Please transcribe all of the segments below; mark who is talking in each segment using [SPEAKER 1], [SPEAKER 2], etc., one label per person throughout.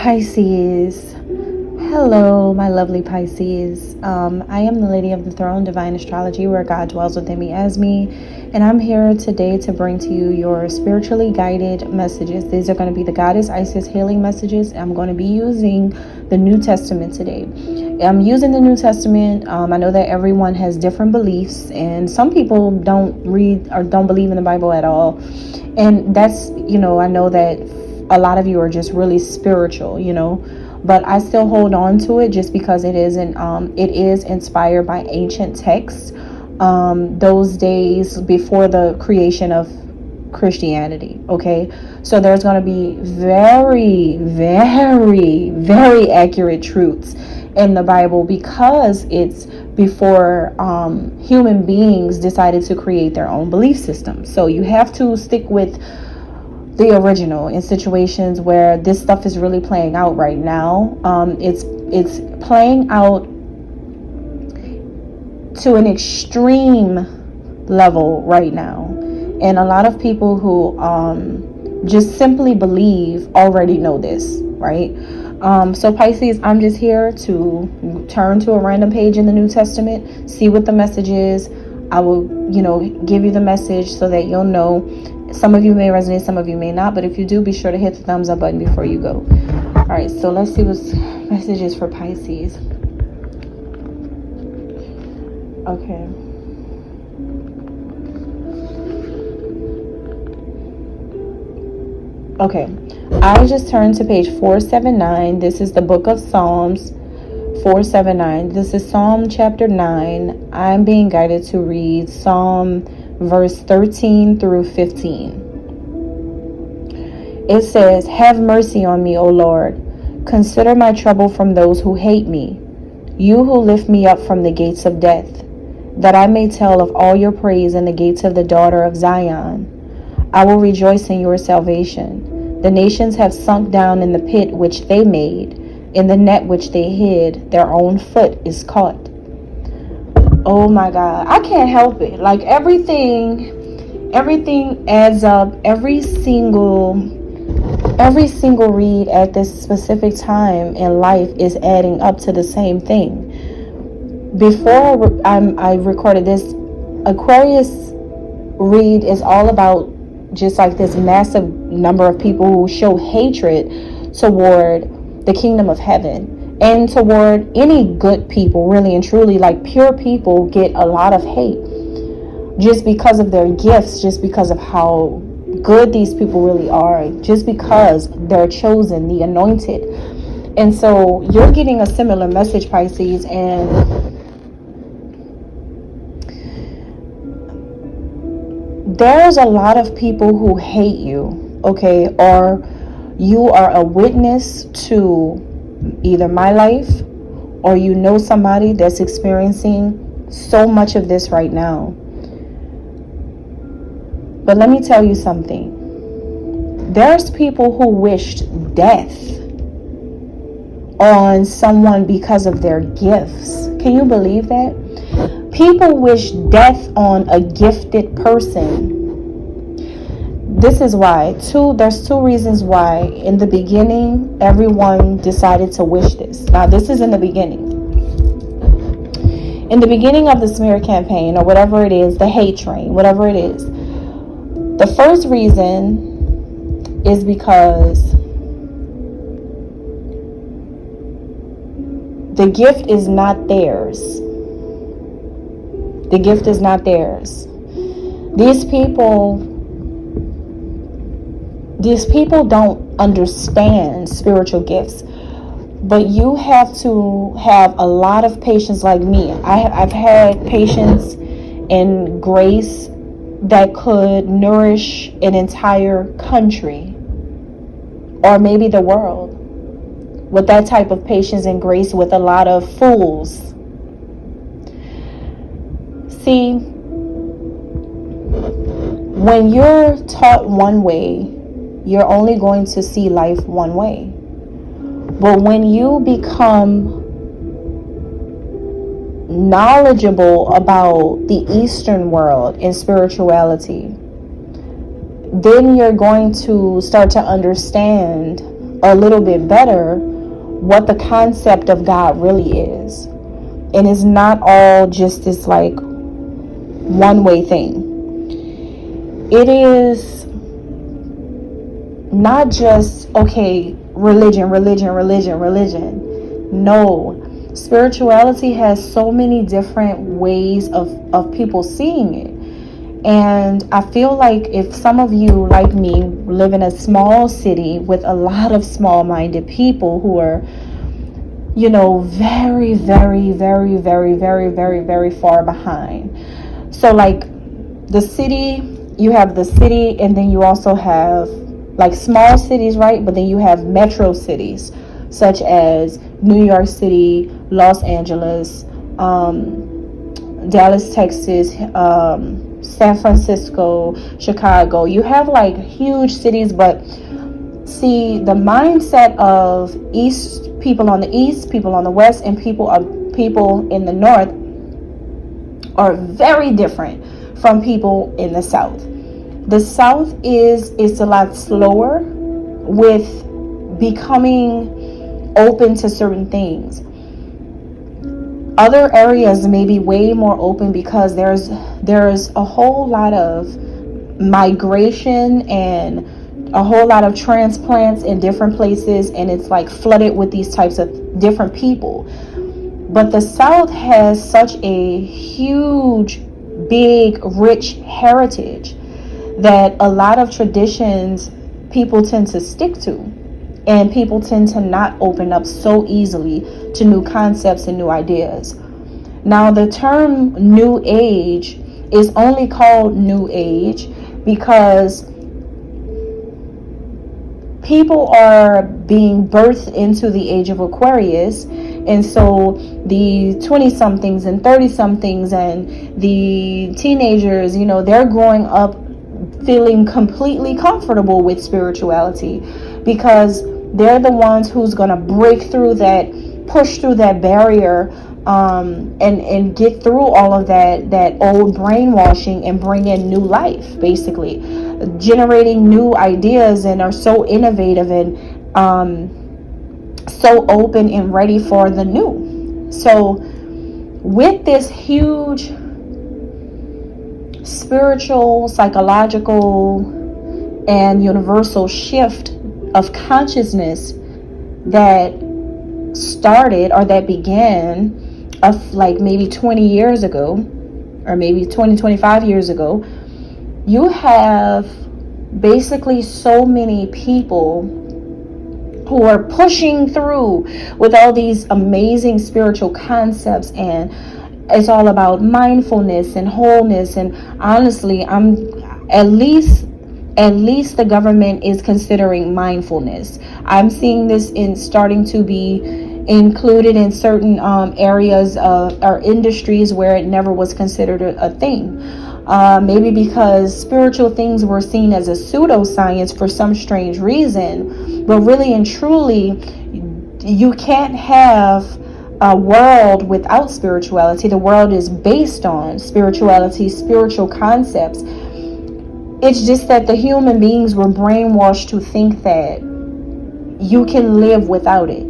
[SPEAKER 1] Pisces. Hello, my lovely Pisces. I am the Lady of the Throne, Divine Astrology, where God dwells within me as me. And I'm here today to bring to you your spiritually guided messages. These are going to be the Goddess Isis healing messages. I'm going to be using the New Testament today. I'm using the New Testament. I know that everyone has different beliefs, and some people don't read or don't believe in the Bible at all. And that's, I know that a lot of you are just really spiritual, but I still hold on to it just because it is inspired by ancient texts, those days before the creation of Christianity. Okay, so there's going to be very, very, very accurate truths in the Bible because it's before human beings decided to create their own belief system. So you have to stick with the original in situations where this stuff is really playing out right now. It's playing out to an extreme level right now, and a lot of people who just simply believe already know this, right? So Pisces, I'm just here to turn to a random page in the New Testament, see what the message is. I will, give you the message so that you'll know. Some of you may resonate, some of you may not, but if you do, be sure to hit the thumbs up button before you go. All right, so let's see what's messages for Pisces. Okay. Okay, I just turned to page 479. This is the book of Psalms 479. This is Psalm chapter 9. I'm being guided to read Psalm verse 13 through 15. It says, "Have mercy on me, O Lord. Consider my trouble from those who hate me. You who lift me up from the gates of death, that I may tell of all your praise in the gates of the daughter of Zion. I will rejoice in your salvation. The nations have sunk down in the pit which they made. In the net which they hid, their own foot is caught." Oh my God, I can't help it. Like everything adds up. Every single read at this specific time in life is adding up to the same thing. Before I recorded this, Aquarius read is all about just like this massive number of people who show hatred toward the kingdom of heaven. And toward any good people, really and truly, like pure people get a lot of hate just because of their gifts, just because of how good these people really are, just because they're chosen, the anointed. And so you're getting a similar message, Pisces, and there's a lot of people who hate you, okay, or you are a witness to either my life or somebody that's experiencing so much of this right now. But let me tell you something. There's people who wished death on someone because of their gifts. Can you believe that? People wish death on a gifted person. This is why. There's two reasons why in the beginning everyone decided to wish this. Now this is in the beginning. In the beginning of the smear campaign or whatever it is, the hate train, whatever it is. The first reason is because the gift is not theirs. The gift is not theirs. These people don't understand spiritual gifts, but you have to have a lot of patience like me. I've had patience and grace that could nourish an entire country or maybe the world with that type of patience and grace with a lot of fools. See, when you're taught one way, you're only going to see life one way. But when you become knowledgeable about the Eastern world and spirituality, then you're going to start to understand a little bit better what the concept of God really is. And it's not all just this like one way thing. It is not just, okay, religion. No. Spirituality has so many different ways of people seeing it. And I feel like if some of you, like me, live in a small city with a lot of small-minded people who are, very, very, very, very, very, very, very far behind. So like the city, you have the city, and then you also have like small cities, right? But then you have metro cities such as New York City, Los Angeles, Dallas, Texas, San Francisco, Chicago. You have like huge cities, but see, the mindset of people on the east, people on the west, and people in the north are very different from people in the south. The south is a lot slower with becoming open to certain things. Other areas may be way more open because there's a whole lot of migration and a whole lot of transplants in different places, and it's like flooded with these types of different people. But the South has such a huge, big, rich heritage that a lot of traditions people tend to stick to, and people tend to not open up so easily to new concepts and new ideas. Now, the term New Age is only called New Age because people are being birthed into the age of Aquarius, and so the 20-somethings and 30-somethings and the teenagers, they're growing up feeling completely comfortable with spirituality because they're the ones who's going to push through that barrier, and get through all of that old brainwashing and bring in new life, basically generating new ideas, and are so innovative and so open and ready for the new. So with this huge spiritual, psychological, and universal shift of consciousness that started or that began of like maybe 20 years ago, or maybe 25 years ago, you have basically so many people who are pushing through with all these amazing spiritual concepts, and it's all about mindfulness and wholeness. And honestly, at least the government is considering mindfulness. I'm seeing this starting to be included in certain areas or industries where it never was considered a thing. Maybe because spiritual things were seen as a pseudoscience for some strange reason. But really and truly, you can't have a world without spirituality. The world is based on spirituality, spiritual concepts. It's just that the human beings were brainwashed to think that you can live without it.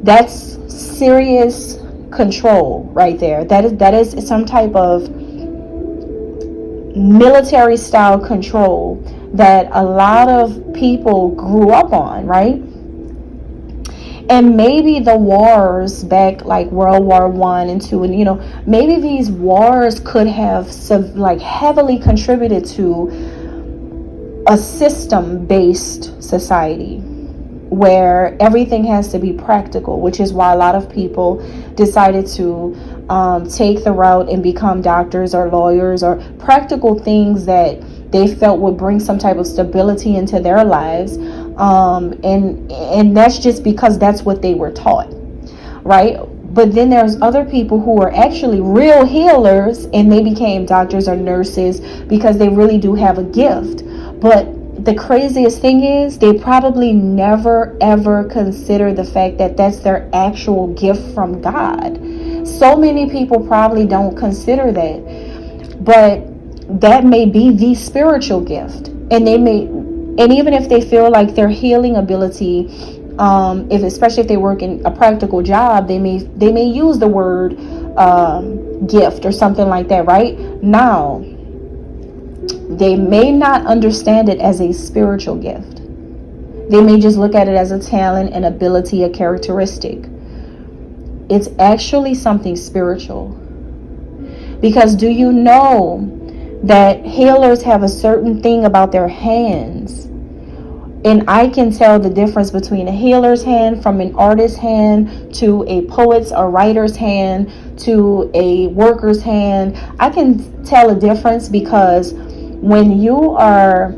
[SPEAKER 1] That's serious control right there. That is some type of military style control that a lot of people grew up on, right? And maybe the wars back like World War I and II, and maybe these wars could have heavily contributed to a system-based society where everything has to be practical, which is why a lot of people decided to take the route and become doctors or lawyers or practical things that they felt would bring some type of stability into their lives. And that's just because that's what they were taught, right? But then there's other people who are actually real healers, and they became doctors or nurses because they really do have a gift. But the craziest thing is they probably never ever consider the fact that that's their actual gift from God. So many people probably don't consider that, but that may be the spiritual gift, and they may And even if they feel like their healing ability, especially if they work in a practical job, they may use the word gift or something like that. Right now, they may not understand it as a spiritual gift. They may just look at it as a talent, an ability, a characteristic. It's actually something spiritual. Because do you know that healers have a certain thing about their hands? And I can tell the difference between a healer's hand from an artist's hand to a poet's or writer's hand to a worker's hand. I can tell a difference because when you are,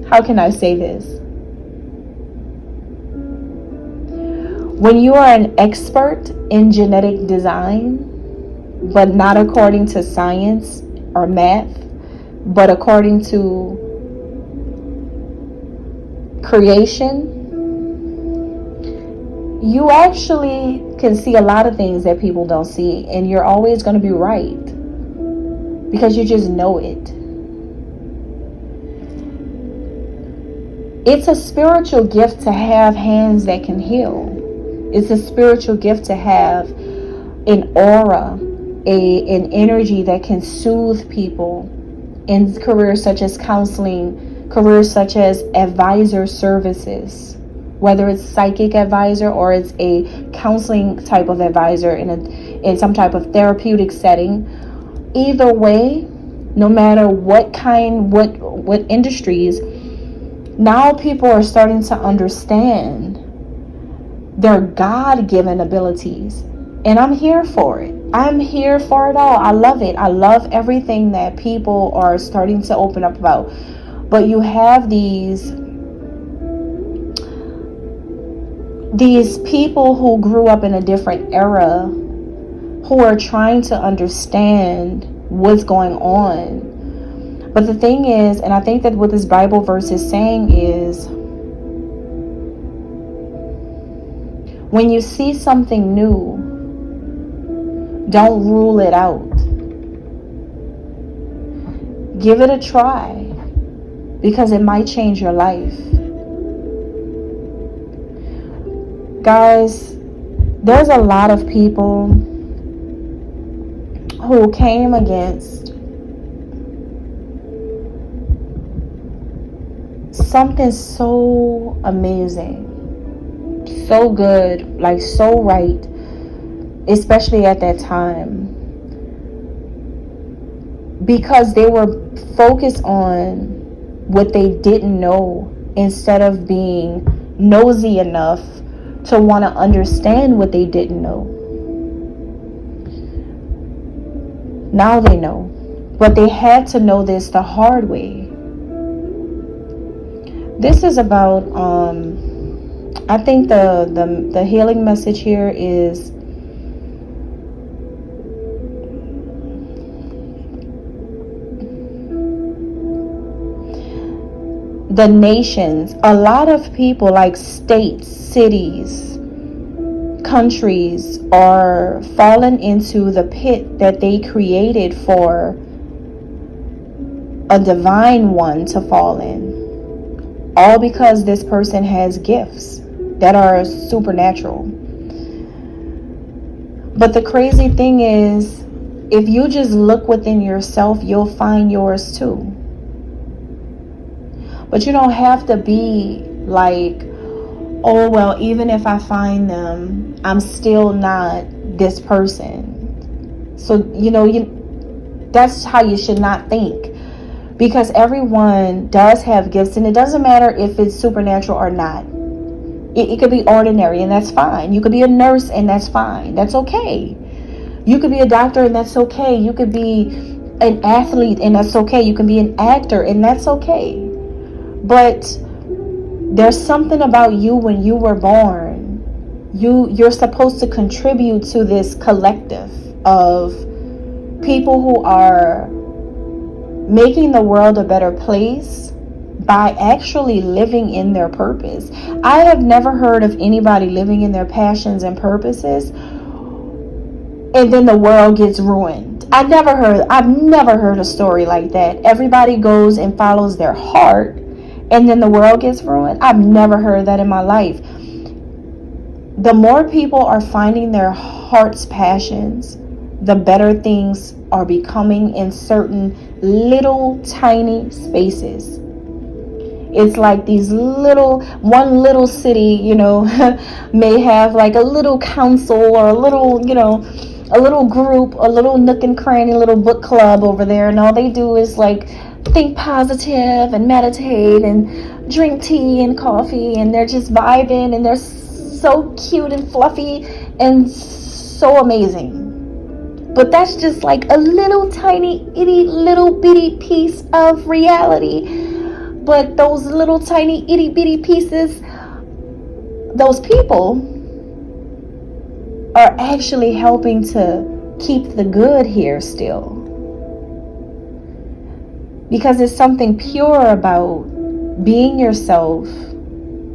[SPEAKER 1] how can I say this? When you are an expert in genetic design, but not according to science or math, but according to creation, you actually can see a lot of things that people don't see, and you're always going to be right because you just know it. It's a spiritual gift to have hands that can heal. It's a spiritual gift to have an aura, an energy that can soothe people in careers such as counseling, careers such as advisor services, whether it's psychic advisor or it's a counseling type of advisor in some type of therapeutic setting. Either way, no matter what industries, now people are starting to understand their God-given abilities. And I'm here for it. I'm here for it all. I love it. I love everything that people are starting to open up about. But you have these people who grew up in a different era who are trying to understand what's going on. But the thing is, and I think that what this Bible verse is saying is, when you see something new, don't rule it out. Give it a try, because it might change your life. Guys, there's a lot of people who came against something so amazing, so good, like so right, especially at that time, because they were focused on what they didn't know instead of being nosy enough to want to understand what they didn't know. Now they know, but they had to know this the hard way. This is about I think the healing message here is the nations. A lot of people, like states, cities, countries, are fallen into the pit that they created for a divine one to fall in. All because this person has gifts that are supernatural. But the crazy thing is, if you just look within yourself, you'll find yours too. But you don't have to be like, oh, well, even if I find them, I'm still not this person. So, that's how you should not think. Because everyone does have gifts, and it doesn't matter if it's supernatural or not. It could be ordinary, and that's fine. You could be a nurse, and that's fine. That's okay. You could be a doctor, and that's okay. You could be an athlete, and that's okay. You can be an actor, and that's okay. But there's something about you when you were born. You're supposed to contribute to this collective of people who are making the world a better place by actually living in their purpose. I have never heard of anybody living in their passions and purposes and then the world gets ruined. I've never heard a story like that. Everybody goes and follows their heart and then the world gets ruined. I've never heard that in my life. The more people are finding their heart's passions, the better things are becoming in certain little tiny spaces. It's like one little city, may have like a little council or a little group, a little nook and cranny, little book club over there, and all they do is like think positive and meditate and drink tea and coffee, and they're just vibing, and they're so cute and fluffy and so amazing. But that's just like a little tiny itty little bitty piece of reality. But those little tiny itty bitty pieces, those people are actually helping to keep the good here still. Because it's something pure about being yourself,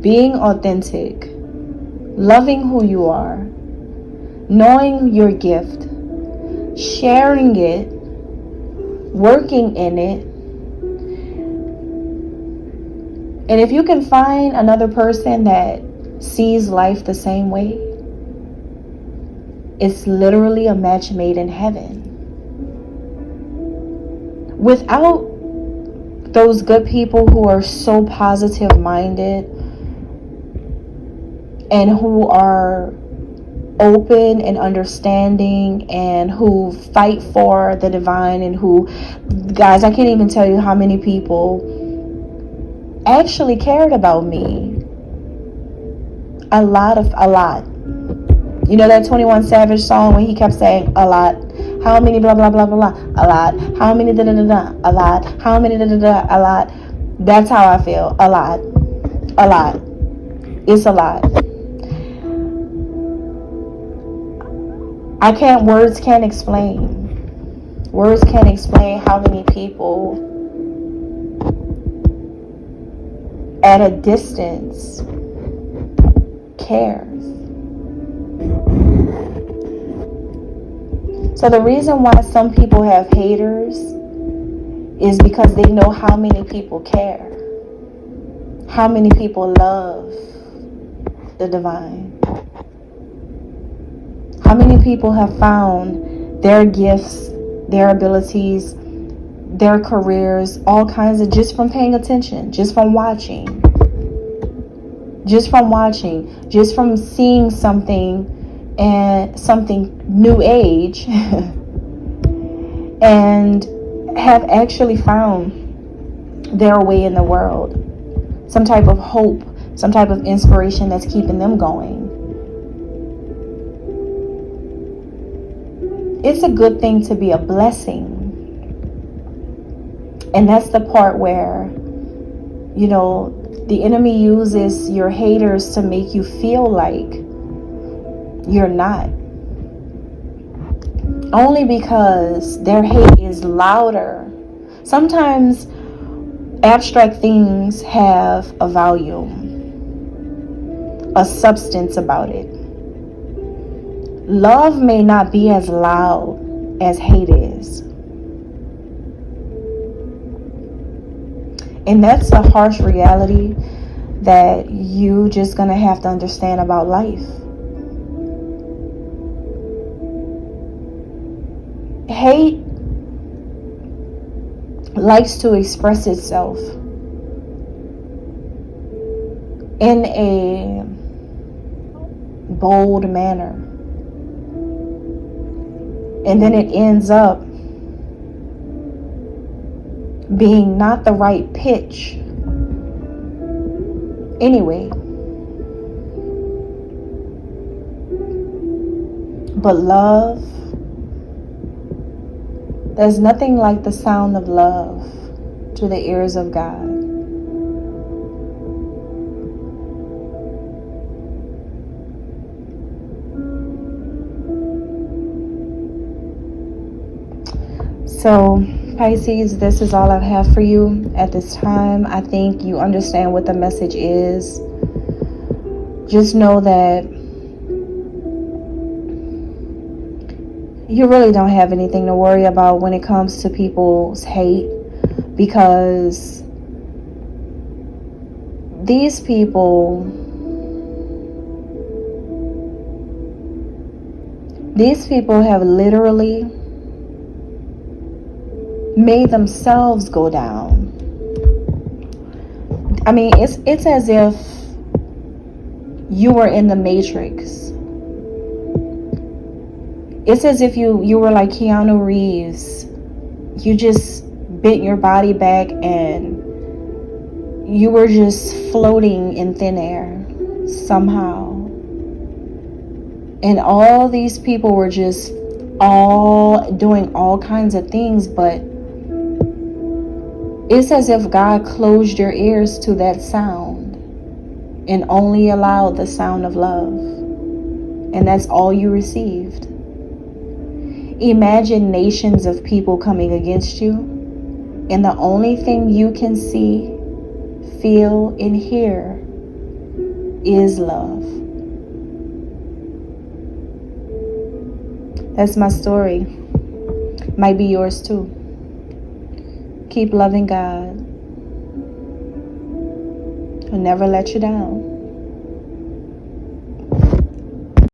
[SPEAKER 1] being authentic, loving who you are, knowing your gift, sharing it, working in it. And if you can find another person that sees life the same way, it's literally a match made in heaven. Without those good people who are so positive minded and who are open and understanding and who fight for the divine, and who, guys, I can't even tell you how many people actually cared about me. A lot. You know that 21 Savage song when he kept saying a lot? How many blah blah blah blah blah? A lot. How many da da da da? A lot. How many da da da? A lot. That's how I feel. A lot. It's a lot. Words can't explain. Words can't explain how many people at a distance cares. So the reason why some people have haters is because they know how many people care, how many people love the divine, how many people have found their gifts, their abilities, their careers, all kinds of, just from paying attention, just from watching, just from seeing something, and something new age and have actually found their way in the world, some type of hope, some type of inspiration that's keeping them going. It's a good thing to be a blessing. And that's the part where, the enemy uses your haters to make you feel like you're not. Only because their hate is louder. Sometimes abstract things have a volume, a substance about it. Love may not be as loud as hate is. And that's a harsh reality that you just gonna have to understand about life. Hate likes to express itself in a bold manner. And then it ends up being not the right pitch anyway. But love, there's nothing like the sound of love to the ears of God. So, Pisces, this is all I have for you at this time. I think you understand what the message is. Just know that you really don't have anything to worry about when it comes to people's hate, because these people have literally made themselves go down. I mean, it's as if you were in the Matrix. It's as if you were like Keanu Reeves. You just bent your body back and you were just floating in thin air somehow. And all these people were just all doing all kinds of things, but it's as if God closed your ears to that sound and only allowed the sound of love. And that's all you received. Imagine nations of people coming against you, and the only thing you can see, feel, and hear is love. That's my story. Might be yours too. Keep loving God. He'll never let you down.